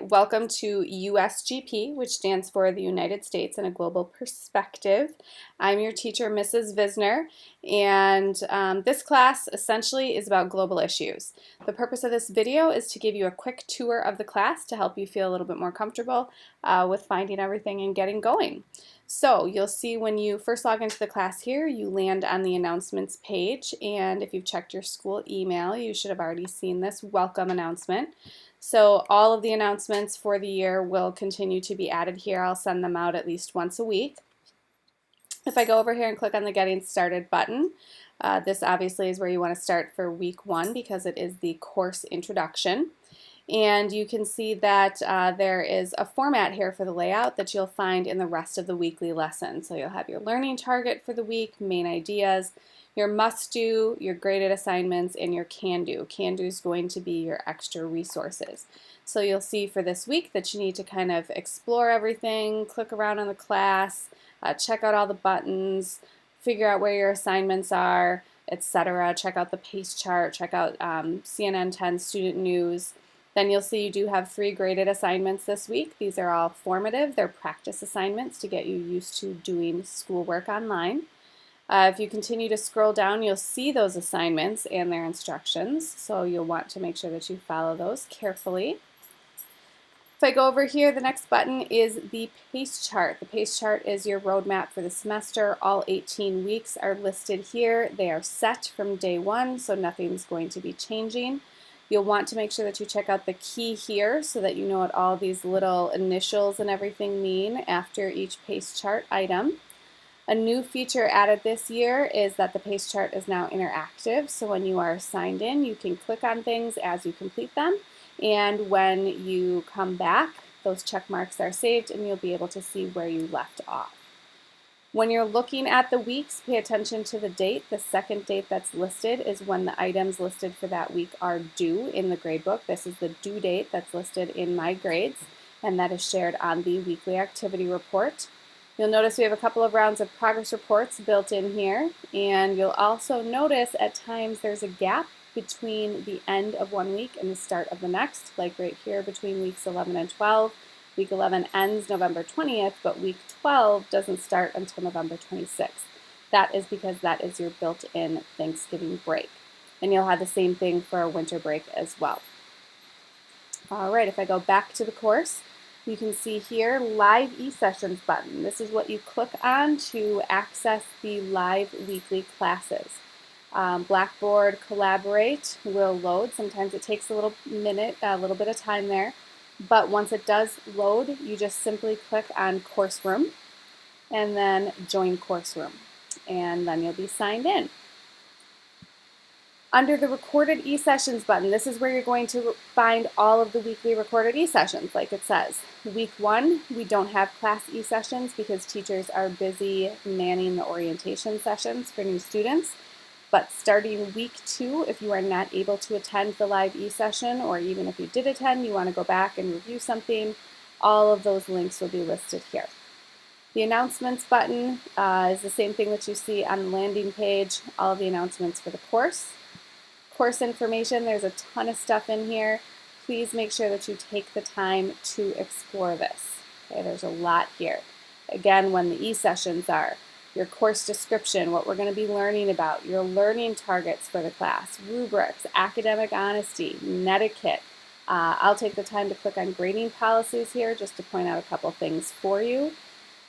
Welcome to USGP, which stands for the United States in a Global Perspective. I'm your teacher, Mrs. Visner, and this class essentially is about global issues. The purpose of this video is to give you a quick tour of the class to help you feel a little bit more comfortable with finding everything and getting going. So you'll see when you first log into the class here, you land on the announcements page, and if you've checked your school email, you should have already seen this welcome announcement. So all of the announcements for the year will continue to be added here. I'll send them out at least once a week. If I go over here and click on the Getting Started button, this obviously is where you want to start for week 1 because it is the course introduction. And you can see that there is a format here for the layout that you'll find in the rest of the weekly lesson. So you'll have your learning target for the week, main ideas, your must-do, your graded assignments, and your can-do. Can-do is going to be your extra resources. So you'll see for this week that you need to kind of explore everything, click around on the class, check out all the buttons, figure out where your assignments are, etc. Check out the pace chart, check out CNN 10 student news. Then you'll see you do have 3 graded assignments this week. These are all formative. They're practice assignments to get you used to doing schoolwork online. If you continue to scroll down, you'll see those assignments and their instructions, so you'll want to make sure that you follow those carefully. If I go over here, the next button is the pace chart. The pace chart is your roadmap for the semester. All 18 weeks are listed here. They are set from day 1, so nothing's going to be changing. You'll want to make sure that you check out the key here so that you know what all these little initials and everything mean after each pace chart item. A new feature added this year is that the pace chart is now interactive, so when you are signed in, you can click on things as you complete them, and when you come back, those check marks are saved and you'll be able to see where you left off. When you're looking at the weeks, pay attention to the date. The second date that's listed is when the items listed for that week are due in the gradebook. This is the due date that's listed in My Grades, and that is shared on the weekly activity report. You'll notice we have a couple of rounds of progress reports built in here, and you'll also notice at times there's a gap between the end of one week and the start of the next, like right here between weeks 11 and 12. Week 11 ends November 20th, but week 12 doesn't start until November 26th. That is because that is your built-in Thanksgiving break. And you'll have the same thing for a winter break as well. All right, if I go back to the course, you can see here Live eSessions button. This is what you click on to access the live weekly classes. Blackboard Collaborate will load. Sometimes it takes a little bit of time there. But once it does load, you just simply click on Course Room and then Join Course Room, and then you'll be signed in. Under the Recorded eSessions button, this is where you're going to find all of the weekly recorded eSessions, like it says. Week 1, we don't have class eSessions because teachers are busy manning the orientation sessions for new students. But starting week 2, if you are not able to attend the live eSession, or even if you did attend, you want to go back and review something, all of those links will be listed here. The announcements button is the same thing that you see on the landing page, all of the announcements for the course. Course information, there's a ton of stuff in here. Please make sure that you take the time to explore this. Okay, there's a lot here. Again, when the eSessions are, your course description, what we're going to be learning about, your learning targets for the class, rubrics, academic honesty, netiquette. I'll take the time to click on grading policies here just to point out a couple things for you.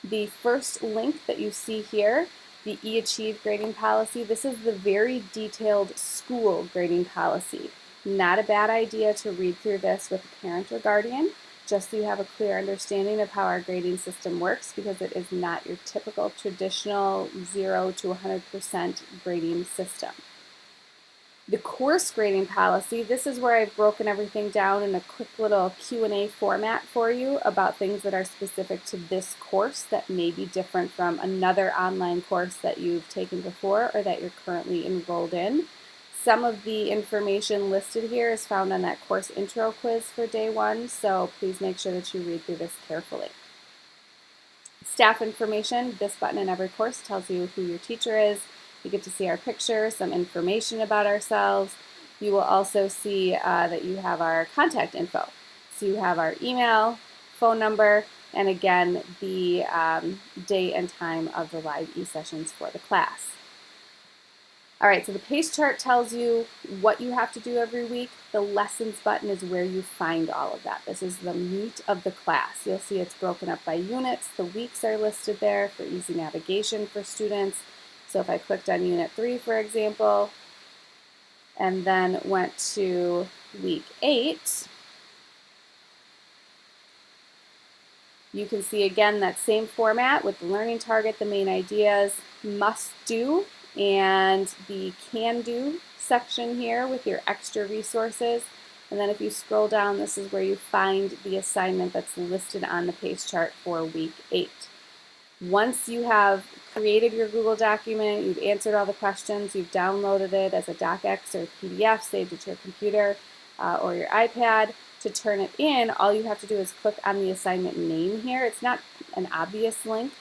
The first link that you see here, the eAchieve grading policy, this is the very detailed school grading policy. Not a bad idea to read through this with a parent or guardian, just so you have a clear understanding of how our grading system works, because it is not your typical traditional 0 to 100% grading system. The course grading policy, this is where I've broken everything down in a quick little Q&A format for you about things that are specific to this course that may be different from another online course that you've taken before or that you're currently enrolled in. Some of the information listed here is found on that course intro quiz for day 1, so please make sure that you read through this carefully. Staff information, this button in every course tells you who your teacher is. You get to see our picture, some information about ourselves. You will also see that you have our contact info. So you have our email, phone number, and again, the date and time of the live e-sessions for the class. All right, so the pace chart tells you what you have to do every week. The lessons button is where you find all of that. This is the meat of the class. You'll see it's broken up by units. The weeks are listed there for easy navigation for students. So if I clicked on Unit 3, for example, and then went to week 8, you can see again that same format with the learning target, the main ideas, must do, and the can do section here with your extra resources. And then if you scroll down, this is where you find the assignment that's listed on the pace chart for week 8. Once you have created your Google document, you've answered all the questions, you've downloaded it as a docx or PDF, saved it to your computer or your iPad, to turn it in, all you have to do is click on the assignment name here. It's not an obvious link,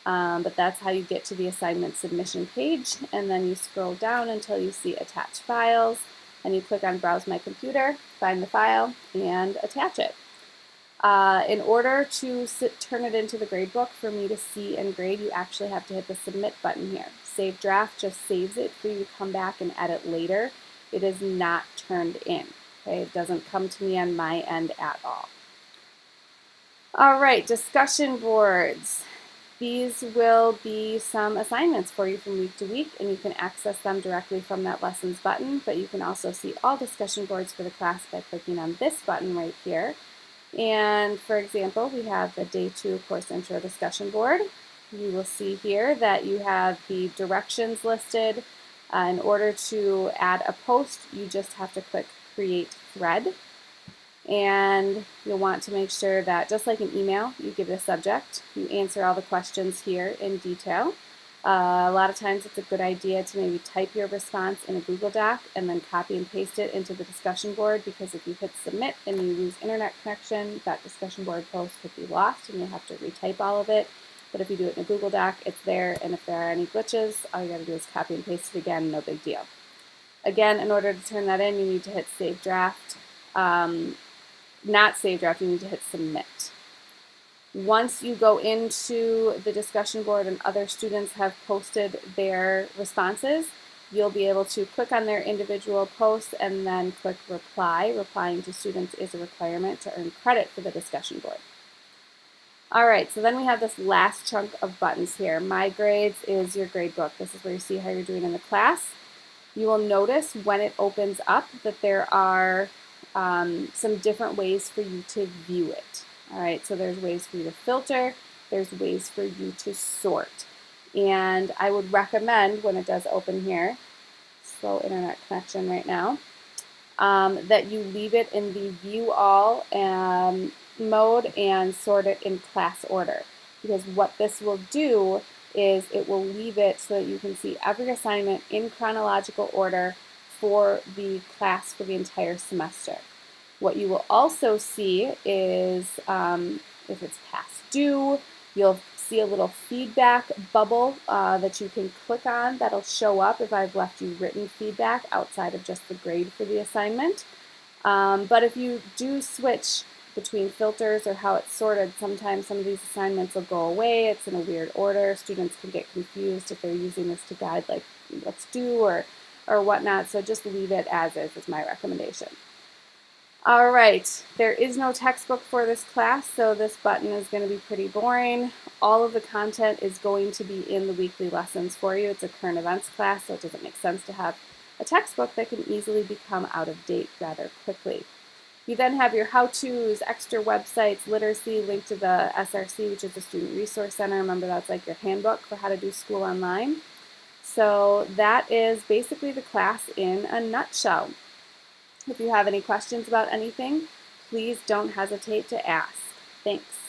but that's how you get to the assignment submission page. And then you scroll down until you see attach files, and you click on browse my computer, find the file, and attach it. In order to turn it into the gradebook for me to see and grade, you actually have to hit the submit button here. Save draft just saves it for you to come back and edit later. It is not turned in. Okay, it doesn't come to me on my end at all. All right, discussion boards. These will be some assignments for you from week to week, and you can access them directly from that lessons button, but you can also see all discussion boards for the class by clicking on this button right here. And for example, we have the Day 2 Course Intro discussion board. You will see here that you have the directions listed. In order to add a post, you just have to click Create Thread. And you'll want to make sure that, just like an email, you give it a subject. You answer all the questions here in detail. A lot of times it's a good idea to maybe type your response in a Google Doc and then copy and paste it into the discussion board, because if you hit submit and you lose internet connection, that discussion board post could be lost and you'll have to retype all of it. But if you do it in a Google Doc, it's there, and if there are any glitches, all you gotta do is copy and paste it again, no big deal. Again, in order to turn that in, you need to hit save draft. Not save draft, you need to hit submit. Once you go into the discussion board and other students have posted their responses, you'll be able to click on their individual posts and then click reply. Replying to students is a requirement to earn credit for the discussion board. All right, so then we have this last chunk of buttons here. My Grades is your grade book. This is where you see how you're doing in the class. You will notice when it opens up that there are some different ways for you to view it. All right, so there's ways for you to filter, there's ways for you to sort. And I would recommend, when it does open here, slow internet connection right now, that you leave it in the view all mode and sort it in class order. Because what this will do is it will leave it so that you can see every assignment in chronological order for the class for the entire semester. What you will also see is if it's past due, you'll see a little feedback bubble that you can click on. That'll show up if I've left you written feedback outside of just the grade for the assignment. But if you do switch between filters or how it's sorted, sometimes some of these assignments will go away. It's in a weird order. Students can get confused if they're using this to guide like what's due or whatnot. So just leave it as is my recommendation. All right, there is no textbook for this class, so this button is going to be pretty boring. All of the content is going to be in the weekly lessons for you. It's a current events class, so it doesn't make sense to have a textbook that can easily become out of date rather quickly. You then have your how-tos, extra websites, literacy, link to the SRC, which is the Student Resource Center. Remember, that's like your handbook for how to do school online. So that is basically the class in a nutshell. If you have any questions about anything, please don't hesitate to ask. Thanks.